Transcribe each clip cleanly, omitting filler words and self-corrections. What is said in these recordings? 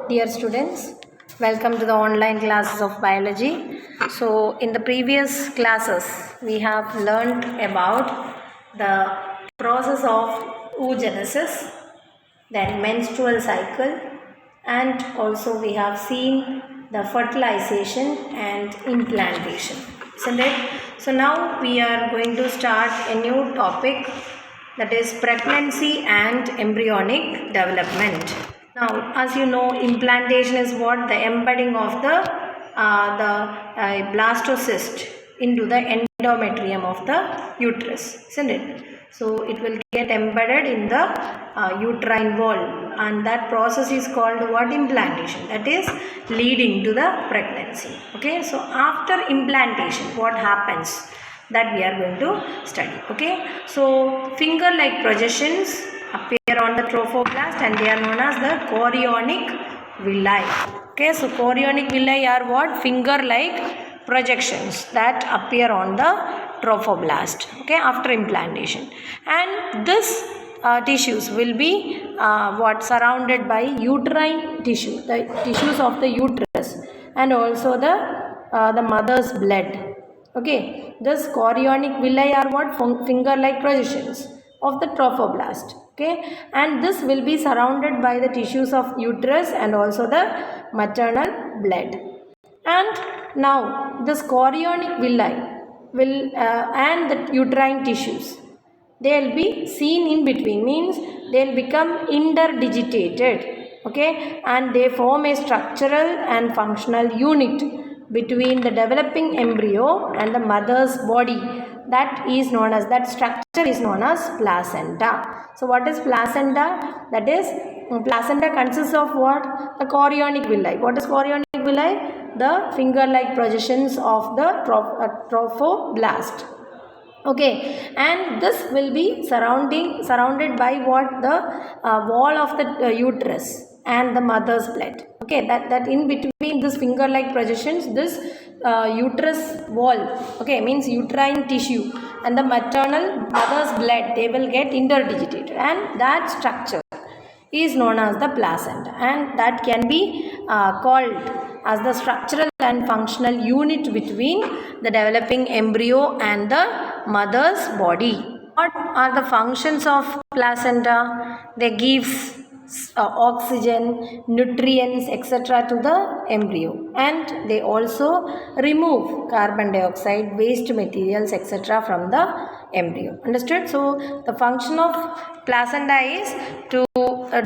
dear students, welcome to the online classes of biology. So, in the previous classes, we have learned about the process of oogenesis, then menstrual cycle, and also we have seen the fertilization and implantation, isn't it? So, now we are going to start a new topic, that is pregnancy and embryonic development. Now, as you know, implantation is what? The embedding of the blastocyst into the endometrium of the uterus, isn't it? So, it will get embedded in the uterine wall, and that process is called what? Implantation. That is leading to the pregnancy. Okay, so after implantation, what happens? That we are going to study. Okay, so finger like projections appear on the trophoblast and they are known as the chorionic villi. Okay, so chorionic villi are what? Finger like projections that appear on the trophoblast, okay, after implantation. And this tissues will be surrounded by uterine tissue, the tissues of the uterus, and also the mother's blood. Okay, this chorionic villi are what? Finger-like projections of the trophoblast. Okay, and this will be surrounded by the tissues of uterus and also the maternal blood. And now this chorionic villi will and the uterine tissues, they will be seen in between, means they will become interdigitated. Okay, and they form a structural and functional unit between the developing embryo and the mother's body. That structure is known as placenta. So what is placenta? That is, placenta consists of what? The chorionic villi. What is chorionic villi? The finger-like projections of the trophoblast. Okay, and this will be surrounded by what? The wall of the uterus and the mother's blood. Okay, that in between this finger like projections, this uterus wall, okay, means uterine tissue and the maternal mother's blood, they will get interdigitated, and that structure is known as the placenta, and that can be called as the structural and functional unit between the developing embryo and the mother's body. What are the functions of placenta? They give oxygen, nutrients, etc. to the embryo, and they also remove carbon dioxide, waste materials, etc. from the embryo. Understood? So the function of placenta is to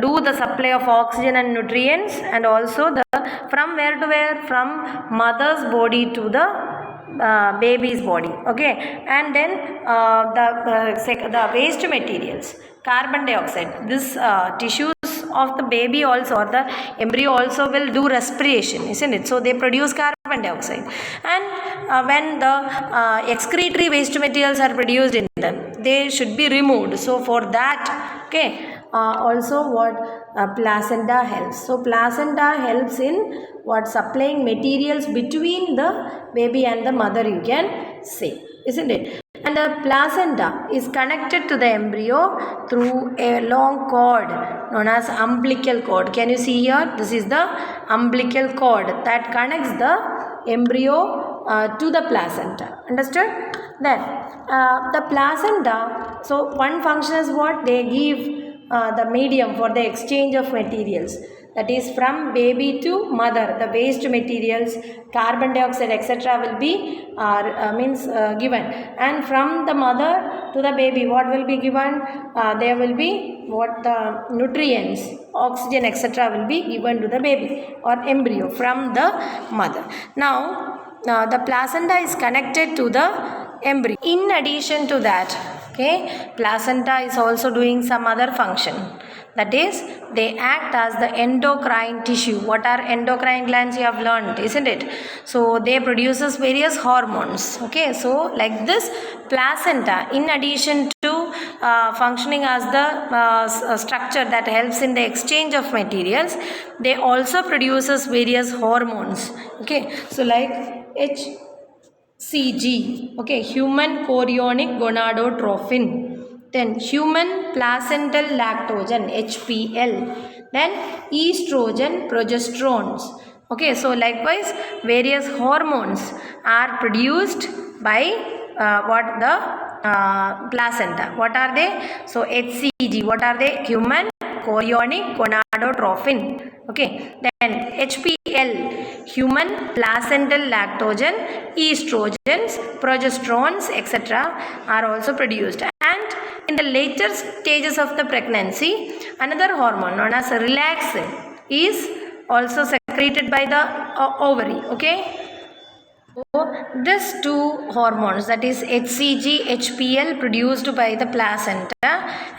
do the supply of oxygen and nutrients, and also the from where to where? From mother's body to the baby's body. Okay, and then the waste materials, carbon dioxide, this tissues of the baby also, or the embryo also, will do respiration, isn't it? So they produce carbon dioxide, and when the excretory waste materials are produced in them, they should be removed. So for that, okay, also what placenta helps. So placenta helps in what? Supplying materials between the baby and the mother, you can say, isn't it? And the placenta is connected to the embryo through a long cord known as umbilical cord. Can you see here? This is the umbilical cord that connects the embryo to the placenta. Understood? Then the placenta, so one function is what? They give the medium for the exchange of materials, that is from baby to mother. The waste materials, carbon dioxide, etc. will be given, and from the mother to the baby, what will be given? There will be what? The nutrients, oxygen, etc. will be given to the baby or embryo from the mother. Now the placenta is connected to the embryo. In addition to that, okay, placenta is also doing some other function, that is, they act as the endocrine tissue. What are endocrine glands? You have learned, isn't it? So they produces various hormones. Okay, so like this placenta, in addition to functioning as the structure that helps in the exchange of materials, they also produces various hormones. Okay, so like HCG, okay, human chorionic gonadotropin, then human placental lactogen, HPL, then estrogen, progesterones. Okay, so likewise various hormones are produced by what the placenta. What are they? So HCG. What are they? Human chorionic gonadotrophin. Okay, then HPL, human placental lactogen, estrogens, progesterones, etc. are also produced. And in the later stages of the pregnancy, another hormone known as relaxin is also secreted by the ovary. Okay. So these two hormones, that is HCG, HPL produced by the placenta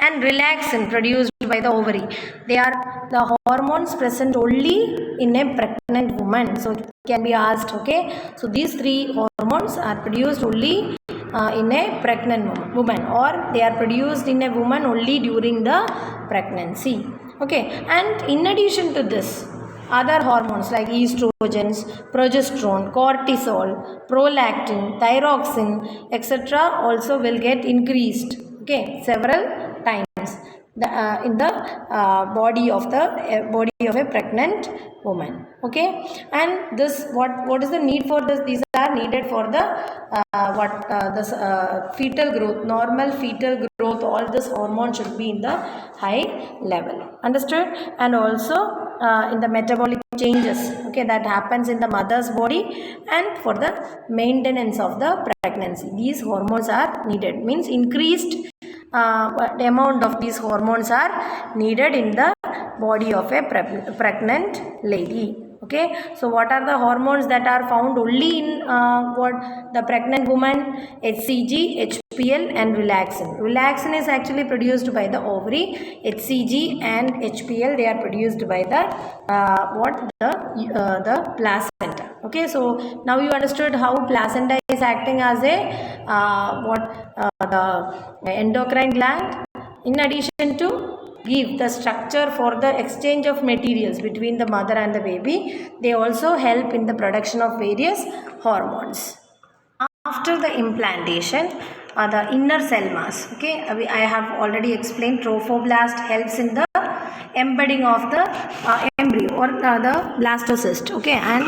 and relaxin produced by the ovary, they are the hormones present only in a pregnant woman. So it can be asked, okay, so these three hormones are produced only in a pregnant woman, or they are produced in a woman only during the pregnancy. Okay, and in addition to this, other hormones like estrogens, progesterone, cortisol, prolactin, thyroxine, etc. also will get increased, okay, several times in the body of a pregnant woman. Okay, and this what is the need for this? These are needed for the fetal growth, normal fetal growth. All this hormone should be in the high level. Understood? And also in the metabolic changes, okay, that happens in the mother's body, and for the maintenance of the pregnancy, these hormones are needed. Means increased the amount of these hormones are needed in the body of a pregnant lady. Okay, so what are the hormones that are found only in the pregnant woman? HCG, HPL and relaxin. Relaxin is actually produced by the ovary. HCG and HPL, they are produced by the the placenta. Okay, so now you understood how placenta is acting as a the endocrine gland, in addition to give the structure for the exchange of materials between the mother and the baby. They also help in the production of various hormones. After the implantation, the inner cell mass, okay, I have already explained trophoblast helps in the embedding of the embryo or the blastocyst. Okay, and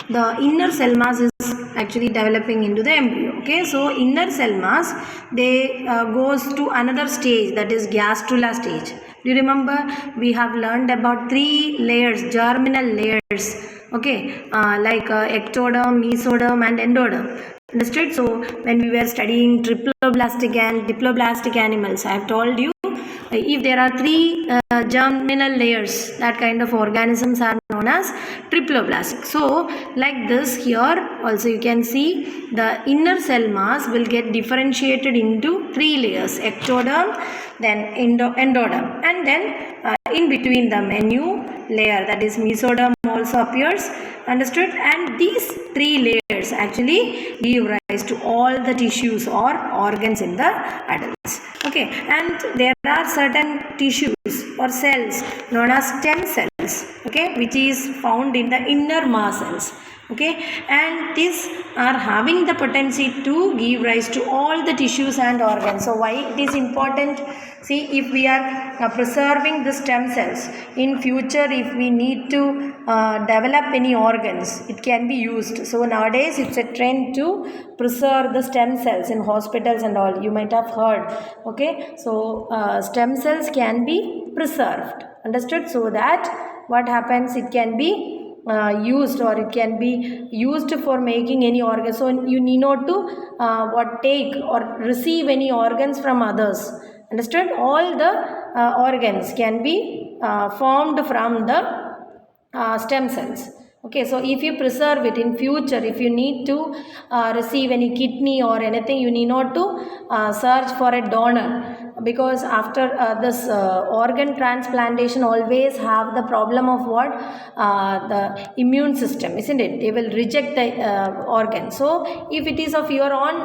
the inner cell mass is actually developing into the embryo. Okay, so inner cell mass, they goes to another stage, that is gastrula stage. Do you remember we have learned about 3 layers, germinal layers, okay, like ectoderm, mesoderm and endoderm. Understood? So when we were studying triploblastic and diploblastic animals, I have told you if there are 3 germinal layers, that kind of organisms are known as triploblastic. So like this, here also you can see the inner cell mass will get differentiated into 3 layers: ectoderm, then endoderm, and then in between them a new layer, that is mesoderm, also appears. Understood? And these 3 layers actually give rise to all the tissues or organs in the adults. Okay, and there are certain tissues or cells known as stem cells, okay, which is found in the inner mast cells. Okay, and these are having the potency to give rise to all the tissues and organs. So why it is important? See, if we are preserving the stem cells, in future if we need to develop any organs, it can be used. So nowadays it's a trend to preserve the stem cells in hospitals and all. You might have heard. Okay, so stem cells can be preserved. Understood? So that what happens, it can be used, or it can be used for making any organ. So you need not to take or receive any organs from others. Understood? All the organs can be formed from the stem cells. Okay, so if you preserve it in future, if you need to receive any kidney or anything, you need not to search for a donor, because after this organ transplantation always have the problem of what? The immune system, isn't it? They will reject the organ. So if it is of your own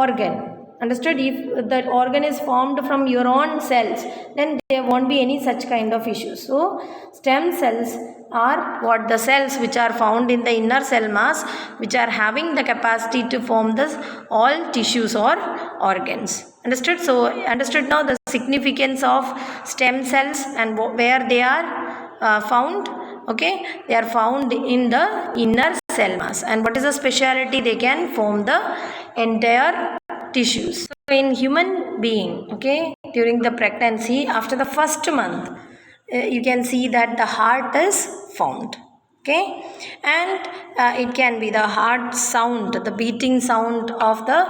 organ, understood, if that organ is formed from your own cells, then there won't be any such kind of issues. So stem cells are what? The cells which are found in the inner cell mass, which are having the capacity to form this all tissues or organs. Understood? So understood now the significance of stem cells and where they are found, okay, they are found in the inner cell mass. And what is the speciality? They can form the entire tissues. So in human being, okay, during the pregnancy, after the first month, you can see that the heart is formed, okay, and it can be the heart sound, the beating sound of the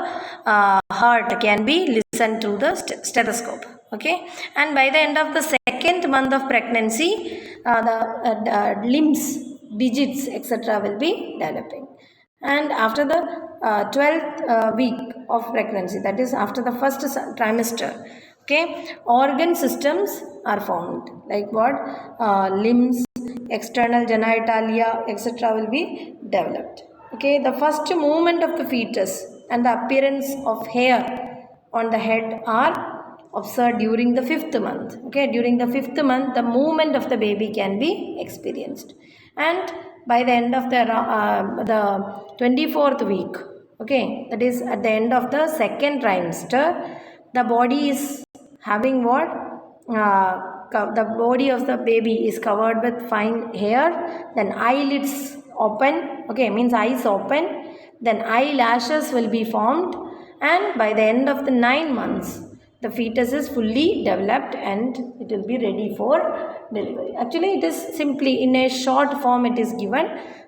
heart can be listened through the stethoscope, okay. And by the end of the second month of pregnancy, the limbs, digits, etc. will be developing. And after the 12th week of pregnancy, that is after the first trimester, okay, organ systems are formed, like what, limbs, external genitalia, etc. will be developed, okay. The first movement of the fetus and the appearance of hair on the head are observed during the 5th month, okay. During the 5th month, the movement of the baby can be experienced. And by the end of the 24th week, okay, that is at the end of the second trimester, the body is having what, the body of the baby is covered with fine hair, then eyelids open, okay, means eyes open, then eyelashes will be formed, and by the end of the 9 months, the fetus is fully developed and it will be ready for delivery. Actually, it is simply in a short form it is given.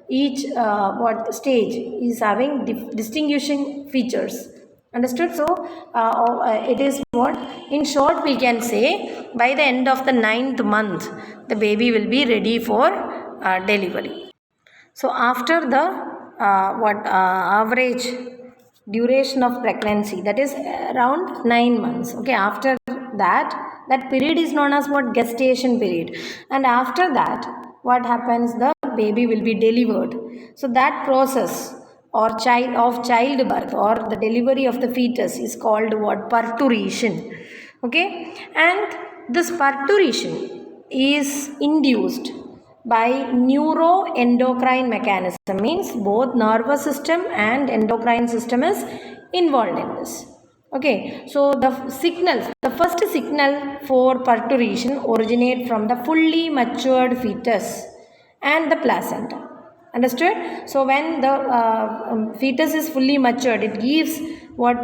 Each what stage is having distinguishing features. Understood? So, it is what, in short we can say, by the end of the 9th month, the baby will be ready for delivery. So, after the average duration of pregnancy, that is around 9 months, okay, after that period is known as what, gestation period. And after that, what happens, the baby will be delivered. So that process or childbirth or the delivery of the fetus is called what, parturition, okay. And this parturition is induced by neuroendocrine mechanism, means both nervous system and endocrine system is involved in this, okay. So the first signal for parturition originate from the fully matured fetus and the placenta. Understood? So when the fetus is fully matured, it gives what,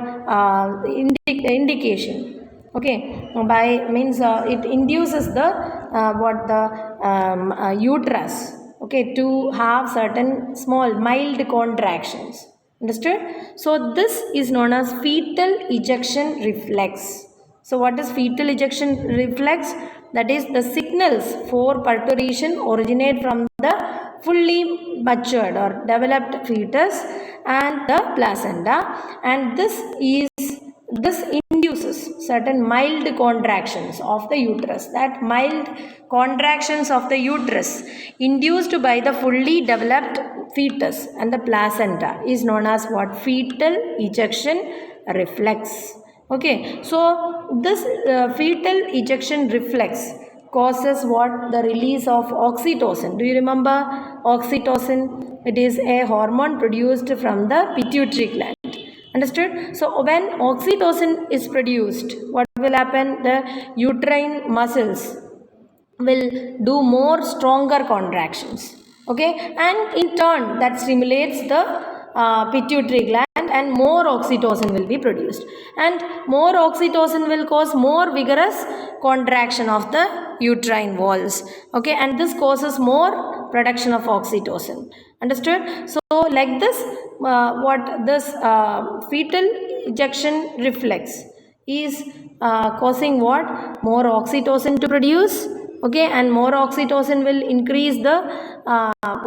indication, okay, by means it induces the what, the uterus, okay, to have certain small mild contractions. Understood? So this is known as fetal ejection reflex. So what is fetal ejection reflex? That is, the signals for parturition originate from the fully matured or developed fetus and the placenta, and this induces certain mild contractions of the uterus. That mild contractions of the uterus induced by the fully developed fetus and the placenta is known as what, fetal ejection reflex, okay. So this fetal ejection reflex causes what, the release of oxytocin. Do you remember oxytocin? It is a hormone produced from the pituitary gland. Understood? So when oxytocin is produced, what will happen? The uterine muscles will do more stronger contractions, okay, and in turn that stimulates the pituitary gland, and more oxytocin will be produced, and more oxytocin will cause more vigorous contraction of the uterine walls, okay, and this causes more production of oxytocin. Understood? So like this, what this fetal ejection reflex is causing what, more oxytocin to produce, okay, and more oxytocin will increase the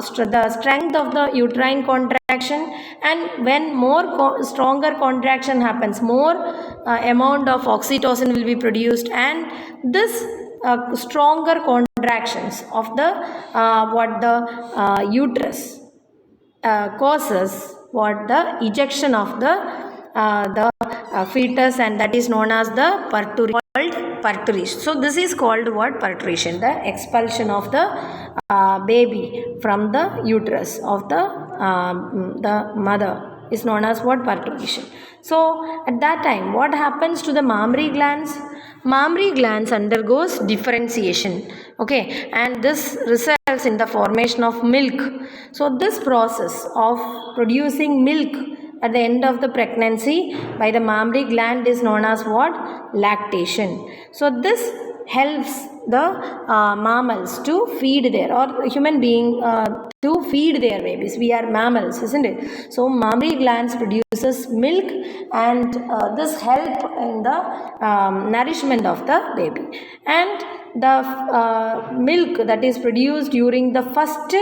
strength of the uterine contraction, and when more stronger contraction happens, more amount of oxytocin will be produced, and this stronger contractions of the uterus causes what, the ejection of the fetus, and that is known as the parturition. So this is called what, parturition, the expulsion of the baby from the uterus of the mother is known as what, parturition. So at that time, what happens to the mammary glands? mammary glands undergoes differentiation, okay, and this results in the formation of milk. So this process of producing milk at the end of the pregnancy by the mammary gland is known as what? Lactation. So this helps the mammals to feed their, or human being to feed their babies. We are mammals, isn't it? So mammary glands produces milk, and this help in the nourishment of the baby. And the milk that is produced during the first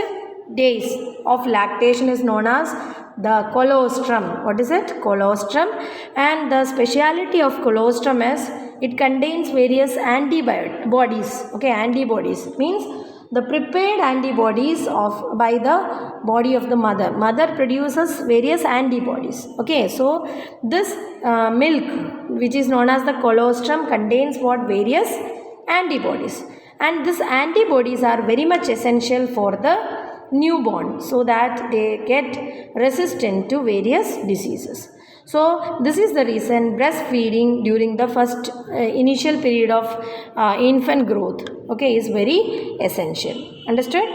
days of lactation is known as the colostrum. What is it? Colostrum. And the speciality of colostrum is it contains various antibodies. Okay, antibodies means the prepared antibodies of by the body of the mother produces various antibodies. Okay, so this milk, which is known as the colostrum, contains what? Various antibodies, and these antibodies are very much essential for the newborn so that they get resistant to various diseases. So this is the reason breastfeeding during the first initial period of infant growth, okay, is very essential. Understood?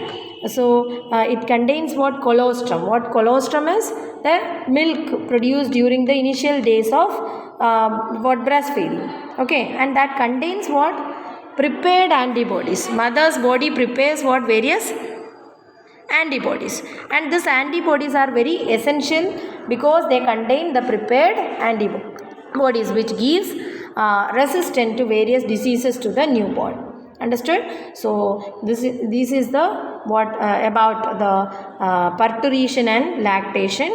So it contains what? Colostrum. What colostrum is? The milk produced during the initial days of what? Breastfeeding. Okay, and that contains what? Prepared antibodies. Mother's body prepares what? Various antibodies, and these antibodies are very essential because they contain the prepared antibodies which gives resistance to various diseases to the newborn. Understood? So this is the what about the parturition and lactation.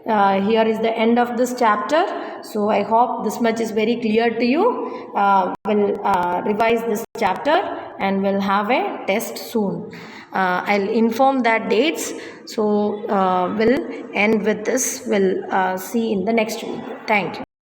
Here is the end of this chapter. So I hope this much is very clear to you. We'll revise this chapter and we'll have a test soon. I'll inform that dates. So we'll end with this. We'll see in the next video. Thank you.